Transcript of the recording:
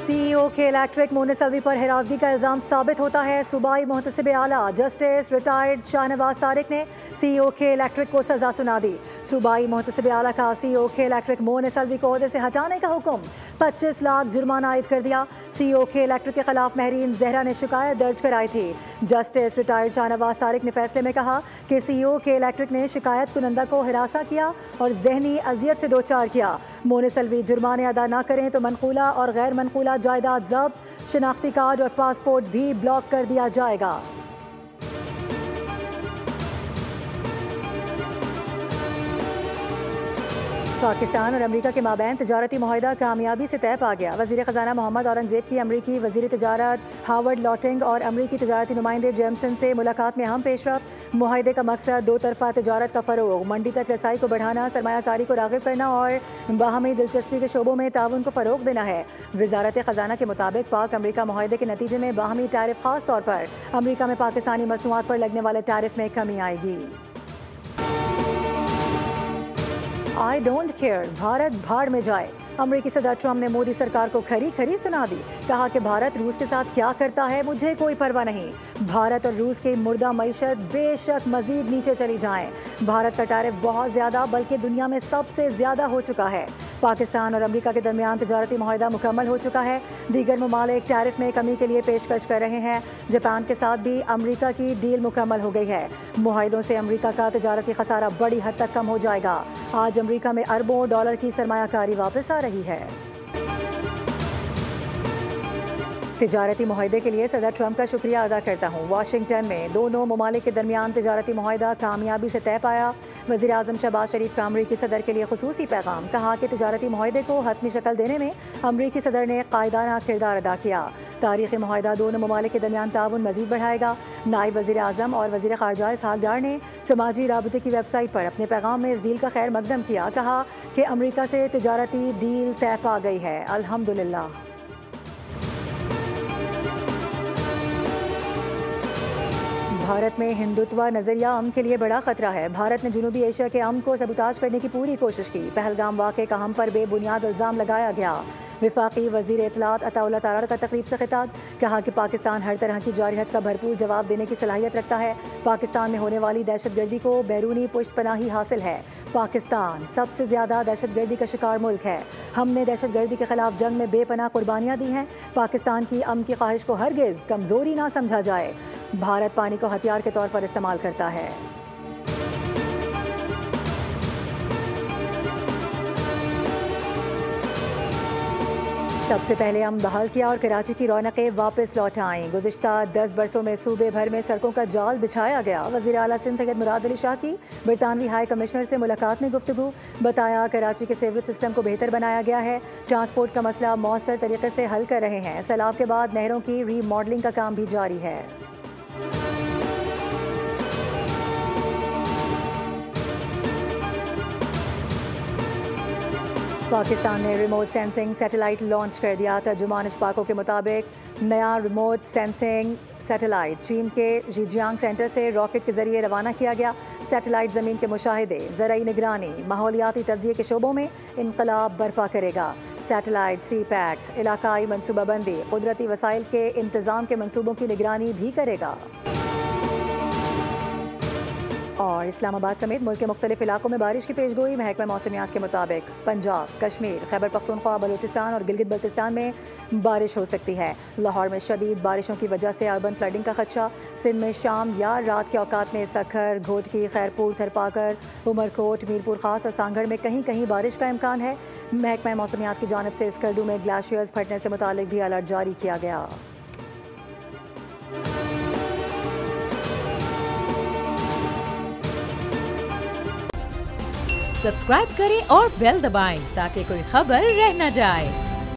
CEO के electric मोनसलवी पर हिरासगी का इल्जाम साबित होता है। सूबाई मुहतसिब आला जस्टिस रिटायर्ड शाहनवाज तारिक ने सीईओ के इलेक्ट्रिक को सजा सुना दी। सूबाई मुहतसिब आला का सीईओ के इलेक्ट्रिक मोनसलवी को ओहदे से हटाने का हुक्म, 25 लाख जुर्माना आयद कर दिया। सीईओ के इलेक्ट्रिक के खिलाफ महरीन जहरा ने शिकायत दर्ज कराई थी। जस्टिस रिटायर्ड शाहनवाज तारिक ने फैसले में कहा कि सीईओ के इलेक्ट्रिक ने शिकायत कुनंदा को हिरासा किया और जहनी अजियत से दो चार किया। मोनसलवी जुर्माने अदा न करें तो मनकूला और गैर मनकूला जायदाद जब्त, शनाख्ती कार्ड और पासपोर्ट भी ब्लॉक कर दिया जाएगा। पाकिस्तान और अमरीका के माबैन तजारती मुआहदा कामयाबी से तय पा गया। वज़ीर ख़जाना मोहम्मद औरंगज़ेब की अमरीकी वज़ीर तजारत हावर्ड लॉटिंग और अमरीकी तजारती नुमाइंदे जेमसन से मुलाकात में अहम पेशरफ। मुआहदे का मकसद दो तरफ़ा तजारत का फ़रोग़, मंडी तक रसाई को बढ़ाना, सरमायाकारी को राग़िब करना और बाहमी दिलचस्पी के शोबों में ताउन को फ़रोग़ देना है। वज़ारत ख़जाना के मुताबिक पाक अमरीका मुआहदे के नतीजे में बाहमी टैरिफ, ख़ास तौर पर अमरीका में पाकिस्तानी मसनूआत पर लगने वाले टैरिफ में कमी आएगी। आई डोंट केयर, भारत भाड़ में जाए। अमरीकी सदर ट्रंप ने मोदी सरकार को खरी खरी सुना दी। कहा कि भारत रूस के साथ क्या करता है मुझे कोई परवाह नहीं। भारत और रूस की मुर्दा मईशत बेशक मजीद नीचे चली जाए। भारत का टैरिफ बहुत ज़्यादा, बल्कि दुनिया में सबसे ज़्यादा हो चुका है। पाकिस्तान और अमरीका के दरमियान तजारती मुआहदा मुकम्मल हो चुका है। दीगर ममालिक टैरिफ में कमी के लिए पेशकश कर रहे हैं। जापान के साथ भी अमरीका की डील मुकम्मल हो गई है। मुआहदों से अमरीका का तजारती खसारा बड़ी हद तक कम हो जाएगा। आज अमरीका में अरबों डॉलर की सरमायाकारी वापस आ रही है। तिजारती मुआहदे के लिए सदर ट्रंप का शुक्रिया अदा करता हूँ। वाशिंगटन में दोनों ममालिक के दरमियान तिजारती मुआहदा कामयाबी से तय पाया। वज़ीर आज़म शहबाज शरीफ का अमरीकी सदर के लिए खुसूसी पैगाम। कहा कि तिजारती मुआहदे को हतमी शक्ल देने में अमरीकी सदर ने कायदाना किरदार अदा किया। तारीख़ी मुआहदा दोनों ममालिक के दरमियान ताउन मज़ीद बढ़ाएगा। नायब वज़ीर आज़म और वज़ीर ख़ारजा इसहाक़ डार ने समाजी राबते की वेबसाइट पर अपने पैगाम में इस डील का खैर मकदम किया। कहा कि अमरीका से तिजारती डील तय पा गई है, अल्हम्दुलिल्लाह। भारत में हिंदुत्व नज़रिया अमन के लिए बड़ा खतरा है। भारत ने जनूबी एशिया के अमन को सबूताज करने की पूरी कोशिश की। पहलगाम वाक़े का हम पर बेबुनियाद इल्ज़ाम लगाया गया। वफाकी वज़ीर इत्तलात अताउल्लाह तारड़ का तकरीब से खिताब। कहा कि पाकिस्तान हर तरह की जारहत का भरपूर जवाब देने की सलाहियत रखता है। पाकिस्तान में होने वाली दहशतगर्दी को बैरूनी पुष्ट पनाही हासिल है। पाकिस्तान सबसे ज़्यादा दहशतगर्दी का शिकार मुल्क है। हमने दहशतगर्दी के खिलाफ जंग में बेपनाह कुर्बानियाँ दी हैं। पाकिस्तान की अमन की ख्वाहिश को हरगिज़ कमज़ोरी ना समझा जाए। भारत पानी को हथियार के तौर पर इस्तेमाल करता है। सबसे पहले अमन बहाल किया और कराची की रौनकें वापस लौट आईं। गुज़िश्ता 10 बरसों में सूबे भर में सड़कों का जाल बिछाया गया। वज़ीर आला सिंध सैयद मुराद अली शाह की बरतानवी हाई कमिश्नर से मुलाकात में गुफ्तगू। बताया कराची के सीवरेज सिस्टम को बेहतर बनाया गया है। ट्रांसपोर्ट का मसला मौसर तरीके से हल कर रहे हैं। सैलाब के बाद नहरों की रीमॉडलिंग का काम भी जारी है। पाकिस्तान ने रिमोट सेंसिंग सैटेलाइट लॉन्च कर दिया। तर्जुमान इस्पाको के मुताबिक नया रिमोट सेंसिंग सैटेलाइट चीन के ज़ीजियांग सेंटर से रॉकेट के जरिए रवाना किया गया। सैटेलाइट ज़मीन के मुशाहिदे, ज़राई निगरानी, माहौलियाती तज्ज़िये के शोबों में इनकलाब बर्पा करेगा। सैटेलाइट सी पैक इलाकाई मनसूबाबंदी, कुदरती वसाइल के इंतज़ाम के मनसूबों की निगरानी भी करेगा। और इस्लामाबाद समेत मुल्क के मुख्तलिफ इलाकों में बारिश की पेशगोई। महकमा मौसमियात के मुताबिक पंजाब, कश्मीर, खैबर पख्तूनख्वा, बलूचिस्तान और गिलगित बल्तिस्तान में बारिश हो सकती है। लाहौर में शदीद बारिशों की वजह से अर्बन फ्लडिंग का खदशा। सिंध में शाम या रात के औकात में सखर, घोटकी, खैरपुर, थरपाकर, उमरकोट, मीरपुर खास और सांगड़ में कहीं कहीं बारिश का इम्कान है। महकमा मौसमियात की जानिब से स्कर्दू में ग्लेशियर्स फटने से मुतालिक भी अलर्ट जारी किया गया। सब्सक्राइब करें और बेल दबाएं ताकि कोई खबर रह न जाए।